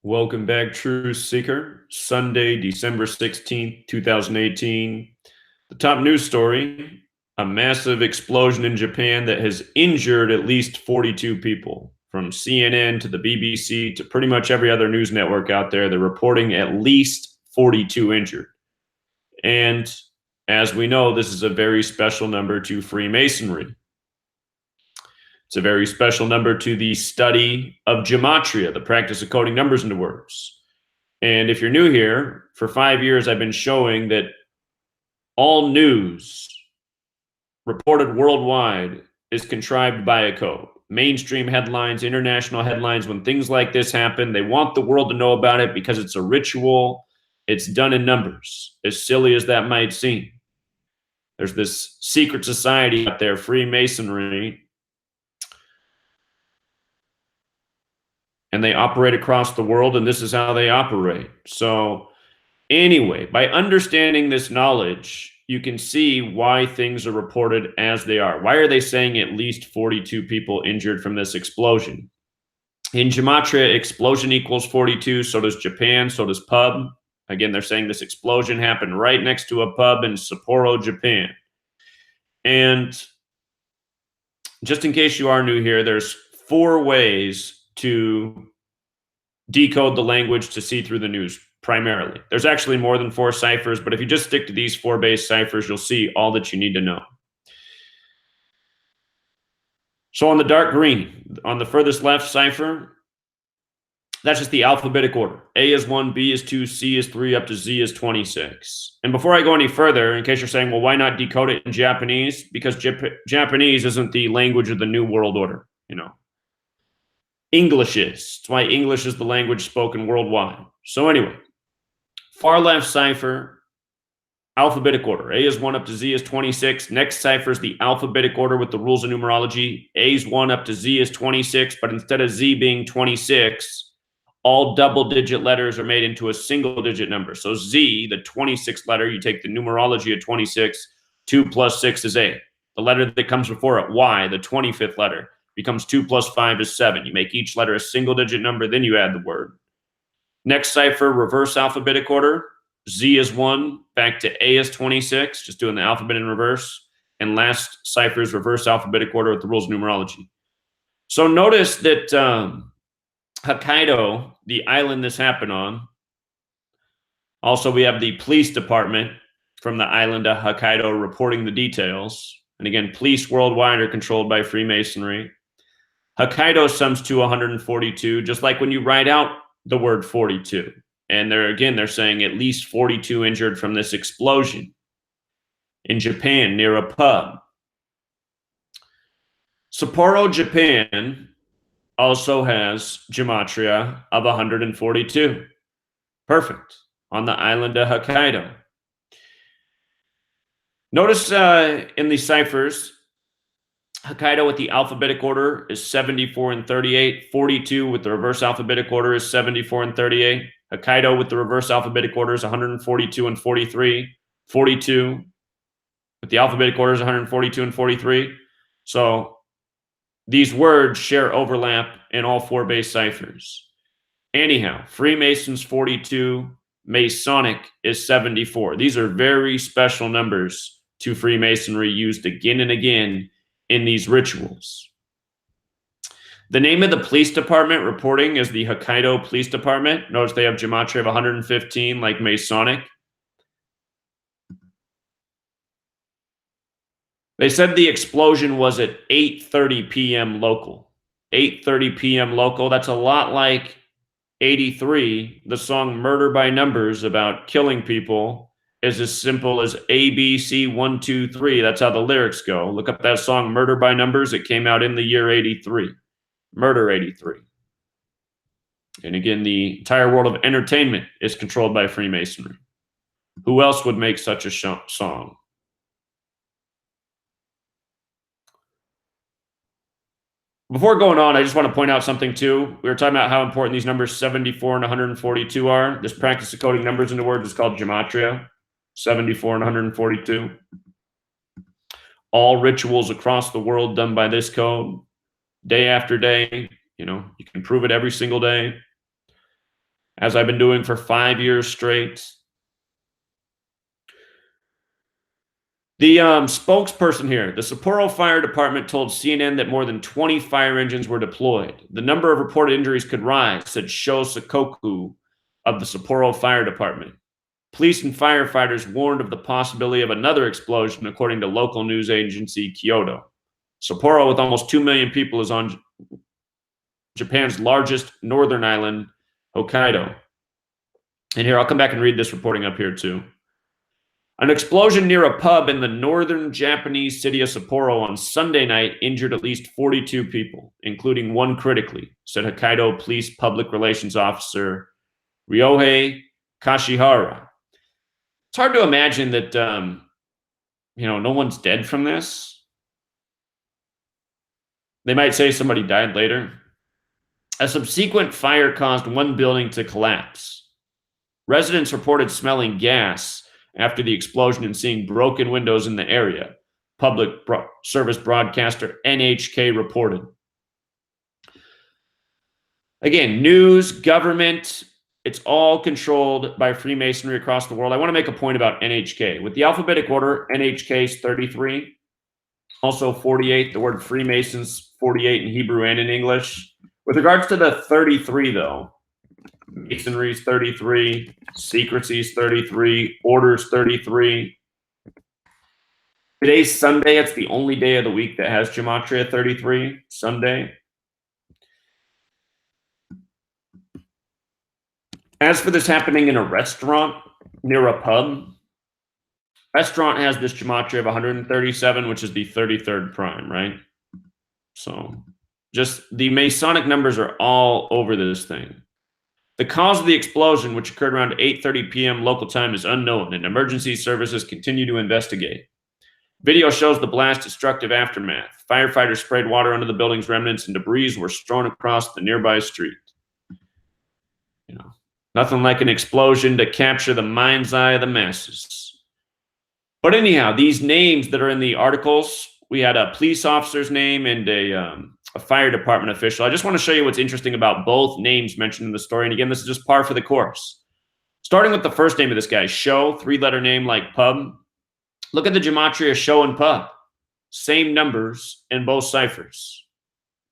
Welcome back, Truth Seeker. Sunday, December 16th, 2018. The top news story, a massive explosion in Japan that has injured at least 42 people. From CNN to the BBC to pretty much every other news network out there, they're reporting at least 42 injured. And as we know, this is a very special number to Freemasonry. It's a very special number to the study of Gematria, the practice of coding numbers into words. And if you're new here, for 5 years, I've been showing that all news reported worldwide is contrived by a code. Mainstream headlines, international headlines, when things like this happen, they want the world to know about it because it's a ritual. It's done in numbers, as silly as that might seem. There's this secret society out there, Freemasonry, and they operate across the world, and this is how they operate. So anyway, by understanding this knowledge, you can see why things are reported as they are. Why are they saying at least 42 people injured from this explosion? In Gematria, explosion equals 42. So does Japan. So does pub. Again, they're saying this explosion happened right next to a pub in Sapporo, Japan. And just in case you are new here, there's 4 ways to decode the language to see through the news primarily. There's actually more than 4 ciphers, but if you just stick to these 4 base ciphers, you'll see all that you need to know. So on the dark green, on the furthest left cipher, that's just the alphabetic order. A is 1, B is 2, C is 3, up to Z is 26. And before I go any further, in case you're saying, well, why not decode it in Japanese? Because Japanese isn't the language of the New World Order, English is. That's why English is the language spoken worldwide. So anyway, far left cipher, alphabetic order. A is 1 up to Z is 26. Next cipher is the alphabetic order with the rules of numerology. A is 1 up to Z is 26, but instead of Z being 26, all double-digit letters are made into a single-digit number. So Z, the 26th letter, you take the numerology of 26, 2 plus 6 is 8. The letter that comes before it, Y, the 25th letter, becomes 2 plus 5 is 7. You make each letter a single-digit number, then you add the word. Next cipher, reverse alphabetic order. Z is 1, back to A is 26, just doing the alphabet in reverse. And last cipher is reverse alphabetic order with the rules of numerology. So notice that Hokkaido, the island this happened on, also we have the police department from the island of Hokkaido reporting the details. And again, police worldwide are controlled by Freemasonry. Hokkaido sums to 142, just like when you write out the word 42. And they're saying at least 42 injured from this explosion in Japan near a pub. Sapporo, Japan also has Gematria of 142. Perfect. On the island of Hokkaido. Notice in the ciphers, Hokkaido with the alphabetic order is 74 and 38. 42 with the reverse alphabetic order is 74 and 38. Hokkaido with the reverse alphabetic order is 142 and 43. 42 with the alphabetic order is 142 and 43. So these words share overlap in all 4 base ciphers. Anyhow, Freemasons 42, Masonic is 74. These are very special numbers to Freemasonry, used again and again in these rituals. The name of the police department reporting is the Hokkaido Police Department. Notice they have Gematria of 115 like Masonic. They said the explosion was at 8:30 p.m. local. 8:30 p.m. local, that's a lot like 83, the song Murder by Numbers about killing people is as simple as ABC 1, 2, 3. That's how the lyrics go. Look up that song Murder by Numbers. It came out in the year 83. Murder 83. And again, the entire world of entertainment is controlled by Freemasonry. Who else would make such a song? Before going on, I just want to point out something too. We were talking about how important these numbers 74 and 142 are. This practice of coding numbers into words is called Gematria. 74 and 142. All rituals across the world done by this code, day after day. You can prove it every single day. as I've been doing for 5 years straight. The spokesperson here, the Sapporo Fire Department told CNN that more than 20 fire engines were deployed. The number of reported injuries could rise, said Sho Sakoku of the Sapporo Fire Department. Police and firefighters warned of the possibility of another explosion, according to local news agency Kyodo. Sapporo, with almost 2 million people, is on Japan's largest northern island, Hokkaido. And here, I'll come back and read this reporting up here too. An explosion near a pub in the northern Japanese city of Sapporo on Sunday night injured at least 42 people, including one critically, said Hokkaido Police Public Relations Officer Ryohei Kashihara. It's hard to imagine that, no one's dead from this. They might say somebody died later. A subsequent fire caused one building to collapse. Residents reported smelling gas after the explosion and seeing broken windows in the area, public service broadcaster NHK reported. Again, news, government, it's all controlled by Freemasonry across the world. I want to make a point about NHK. With the alphabetic order, NHK is 33, also 48. The word Freemasons, 48 in Hebrew and in English. With regards to the 33, though, Masonry is 33, secrecy is 33, orders 33. Today's Sunday. It's the only day of the week that has Gematria 33, Sunday. As for this happening in a restaurant near a pub, restaurant has this Gematria of 137, which is the 33rd prime, right? So just the Masonic numbers are all over this thing. The cause of the explosion, which occurred around 8:30 p.m. local time, is unknown, and emergency services continue to investigate. Video shows the blast's destructive aftermath. Firefighters sprayed water onto the building's remnants, and debris were strewn across the nearby street. Nothing like an explosion to capture the mind's eye of the masses. But anyhow, these names that are in the articles, we had a police officer's name and a fire department official. I just want to show you what's interesting about both names mentioned in the story. And again, this is just par for the course. Starting with the first name of this guy, Sho, 3-letter name like pub. Look at the Gematria Sho and pub. Same numbers in both ciphers.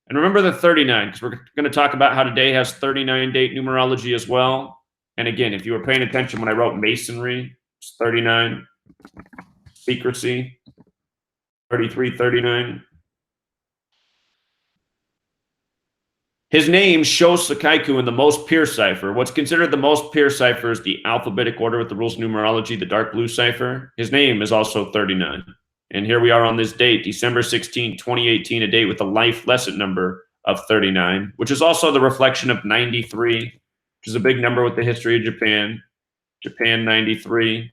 And remember the 39, because we're going to talk about how today has 39 date numerology as well. And again, if you were paying attention when I wrote Masonry, it's 39. Secrecy, 33, 39. His name shows Sakaiku in the most pure cipher. What's considered the most pure cipher is the alphabetic order with the rules of numerology, the dark blue cipher. His name is also 39. And here we are on this date, December 16, 2018, a date with a life lesson number of 39, which is also the reflection of 93, which is a big number with the history of Japan. Japan 93,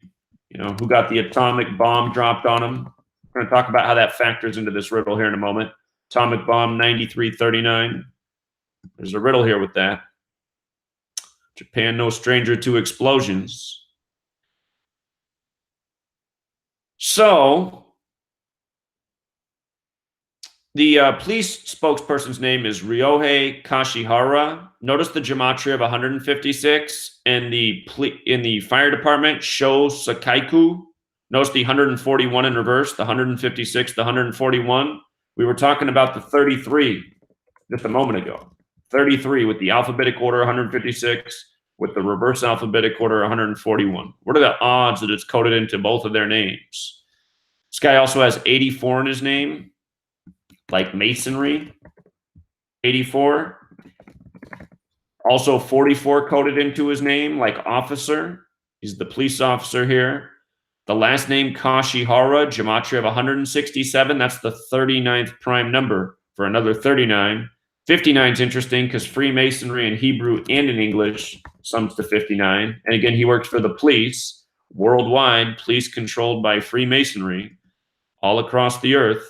who got the atomic bomb dropped on them. We're going to talk about how that factors into this riddle here in a moment. Atomic bomb 9339. There's a riddle here with that. Japan no stranger to explosions. So, the police spokesperson's name is Ryohei Kashihara. Notice the Gematria of 156, and in the fire department, Sho Sakaiku. Notice the 141 in reverse, the 156, the 141. We were talking about the 33 just a moment ago. 33 with the alphabetic order 156, with the reverse alphabetic order 141. What are the odds that it's coded into both of their names? This guy also has 84 in his name, like Masonry. 84. Also 44 coded into his name, like officer. He's the police officer here. The last name Kashihara, Gematria of 167. That's the 39th prime number for another 39. 59 is interesting because Freemasonry in Hebrew and in English sums to 59. And again, he works for the police, worldwide, police controlled by Freemasonry all across the earth.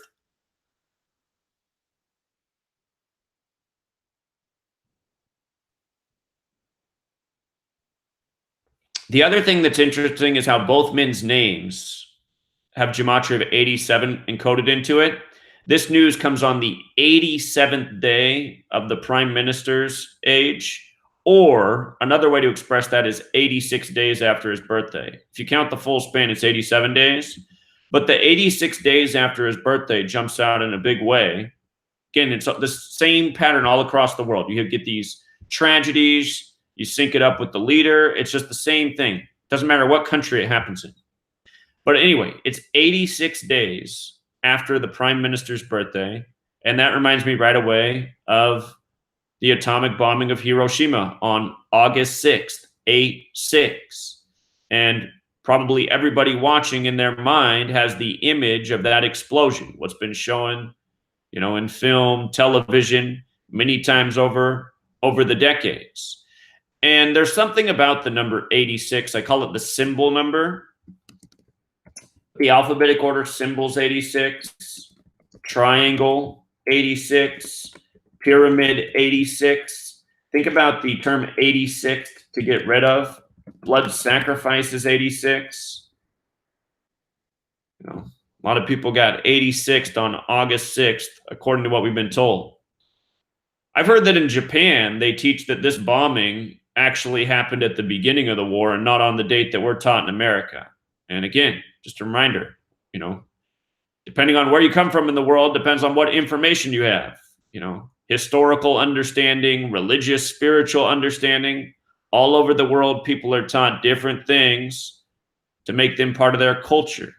The other thing that's interesting is how both men's names have Gematria of 87 encoded into it. This news comes on the 87th day of the prime minister's age, Or another way to express that is 86 days after his birthday. If you count the full span, it's 87 days. But the 86 days after his birthday jumps out in a big way. Again, it's the same pattern all across the world. You get these tragedies, you sync it up with the leader. It's just the same thing. Doesn't matter what country it happens in. But anyway, it's 86 days after the prime minister's birthday. And that reminds me right away of the atomic bombing of Hiroshima on August 6th, 8/6. And probably everybody watching in their mind has the image of that explosion, what's been shown, in film, television, many times over the decades. And there's something about the number 86. I call it the symbol number. The alphabetic order symbols 86, triangle 86, pyramid 86. Think about the term 86 to get rid of. Blood sacrifice is 86. A lot of people got 86th on August 6th, according to what we've been told. I've heard that in Japan, they teach that this bombing actually happened at the beginning of the war and not on the date that we're taught in America. And again, just a reminder, depending on where you come from in the world, depends on what information you have, historical understanding, religious, spiritual understanding. All over the world, people are taught different things to make them part of their culture.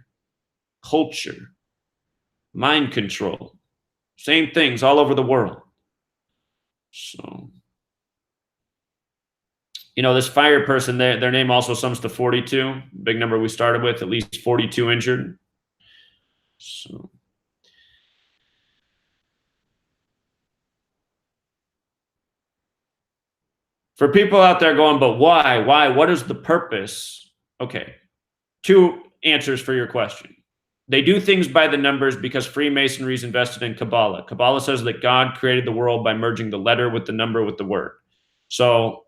Mind control, same things all over the world. So, this fire person, their name also sums to 42, big number we started with, at least 42 injured. So, for people out there going, but why? What is the purpose? Okay, two answers for your question. They do things by the numbers because Freemasonry is invested in Kabbalah. Kabbalah says that God created the world by merging the letter with the number with the word. So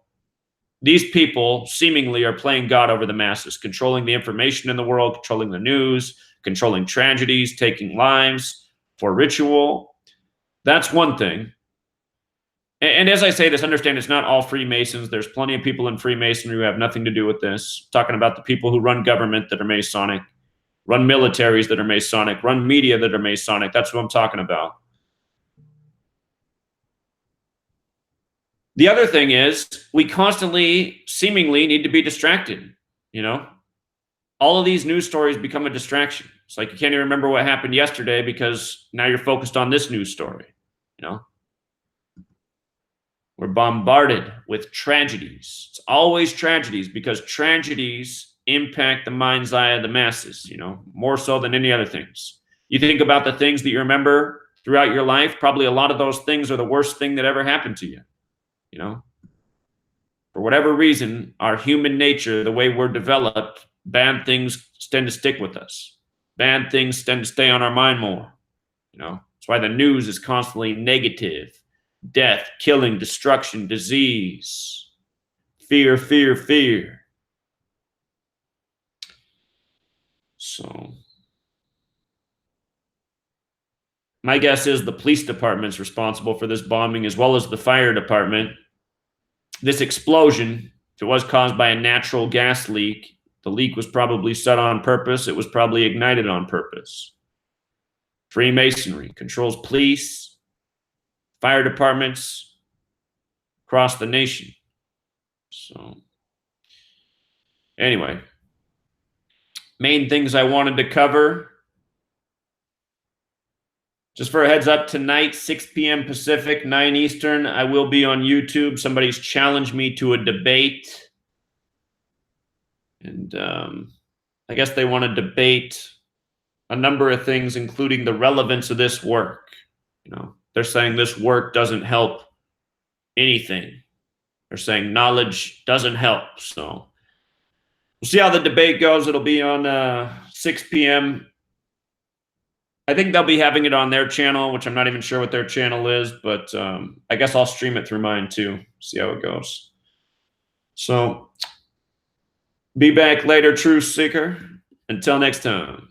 these people seemingly are playing God over the masses, controlling the information in the world, controlling the news, controlling tragedies, taking lives for ritual. That's one thing. And as I say this, understand it's not all Freemasons. There's plenty of people in Freemasonry who have nothing to do with this. I'm talking about the people who run government that are Masonic, run militaries that are Masonic, run media that are Masonic. That's what I'm talking about. The other thing is we constantly, seemingly, need to be distracted. All of these news stories become a distraction. It's like you can't even remember what happened yesterday because now you're focused on this news story. We're bombarded with tragedies. It's always tragedies because tragedies impact the mind's eye of the masses, more so than any other things. You think about the things that you remember throughout your life, probably a lot of those things are the worst thing that ever happened to you. For whatever reason, our human nature, the way we're developed, bad things tend to stick with us. Bad things tend to stay on our mind more. That's why the news is constantly negative. Death, killing, destruction, disease, fear. So my guess is the police department's responsible for this bombing as well as the fire department. This explosion, if it was caused by a natural gas leak, the leak was probably set on purpose. It was probably ignited on purpose. Freemasonry controls police, fire departments across the nation. So anyway, main things I wanted to cover. Just for a heads up, tonight, 6 p.m. Pacific, 9 Eastern, I will be on YouTube. Somebody's challenged me to a debate. And I guess they want to debate a number of things, including the relevance of this work. They're saying this work doesn't help anything. They're saying knowledge doesn't help. So we'll see how the debate goes. It'll be on 6 p.m. I think they'll be having it on their channel, which I'm not even sure what their channel is, but I guess I'll stream it through mine too, see how it goes. So be back later, Truth Seeker. Until next time.